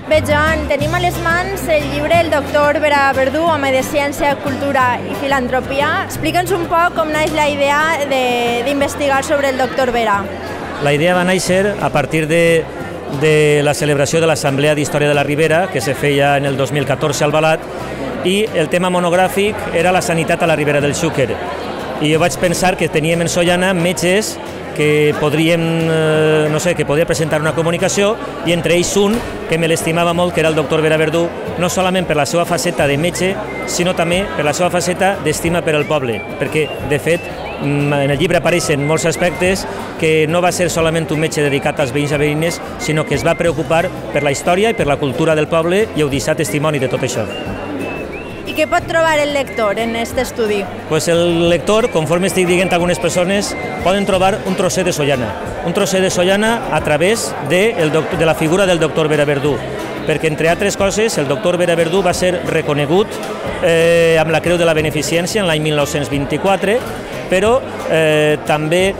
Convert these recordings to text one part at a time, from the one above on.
Bé, Joan, tenim a les mans el llibre del doctor Vera Verdú, Home de Ciència, Cultura i Filantropia. Explica'ns un poc com naix la idea d'investigar sobre el doctor Vera. La idea va néixer a partir de la celebració de l'Assemblea d'Història de la Ribera, que se feia en el 2014 al Balat, i el tema monogràfic era la sanitat a la Ribera del Xúquer. I jo vaig pensar que teníem en Sollana metges que podria presentar una comunicació, i entre ells un que me l'estimava molt, que era el doctor Vera Verdú, no solament per la seva faceta de metge, sinó també per la seva faceta d'estima per al poble, perquè, de fet, en el llibre apareixen molts aspectes que no va ser solament un metge dedicat als veïns i veïnes, sinó que es va preocupar per la història i per la cultura del poble i heu deixat testimoni de tot això. I què pot trobar el lector en aquest estudi? Pues el lector, conforme estic dient a algunes persones, poden trobar un trosset de Sollana. Un trosset de Sollana a través de la figura del doctor Vera Verdú. Perquè, entre altres coses, el doctor Vera Verdú va ser reconegut amb la Creu de la Beneficència en l'any 1924, però també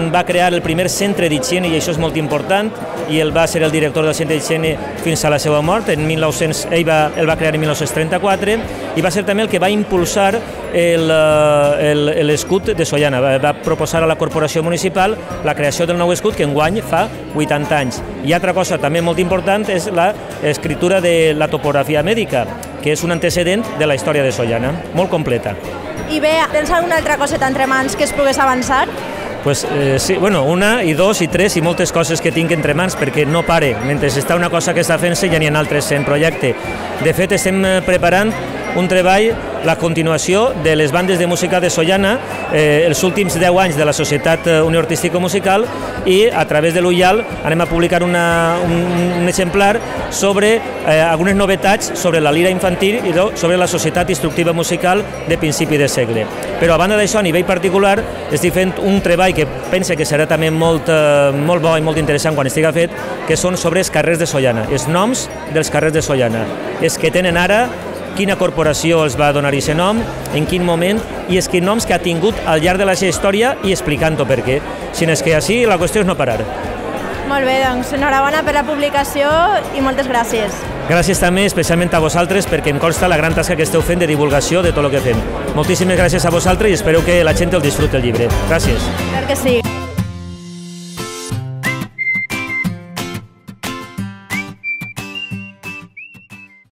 va crear el primer centre d'higiene, i això és molt important, i ell va ser el director del centre d'higiene fins a la seva mort. Ell va crear en 1934, i va ser també el que va impulsar l'escut de Sollana. Va proposar a la corporació municipal la creació del nou escut, que enguany fa 80 anys. I altra cosa també molt important és l'escriptura de la topografia mèdica, que és un antecedent de la història de Sollana, molt completa. I bé, tens alguna altra coseta entre mans que es pogués avançar? Sí, una, i dos, i tres, i moltes coses que tinc entre mans, perquè no pare. Mentre està una cosa que està fent-se, ja n'hi ha altres en projecte. De fet, estem preparant un treball, la continuació de les bandes de música de Sollana, els últims 10 anys de la Societat Unió Artística Musical, i a través de l'UIAL anem a publicar un exemplar sobre algunes novetats sobre la lira infantil i sobre la Societat Instructiva Musical de principi de segle. Però a banda d'això, a nivell particular, estic fent un treball que pense que serà també molt bo i molt interessant quan estiga fet, que són sobre els carrers de Sollana, els noms dels carrers de Sollana, els que tenen ara, quina corporació els va donar aquest nom, en quin moment, i els noms que ha tingut al llarg de la seva història, i explicant-ho per què. Si no és que així, la qüestió és no parar. Molt bé, doncs enhorabona per la publicació i moltes gràcies. Gràcies també, especialment a vosaltres, perquè em consta la gran tasca que esteu fent de divulgació de tot el que fem. Moltíssimes gràcies a vosaltres i espero que la gent el disfruti el llibre. Gràcies. Clar que sí.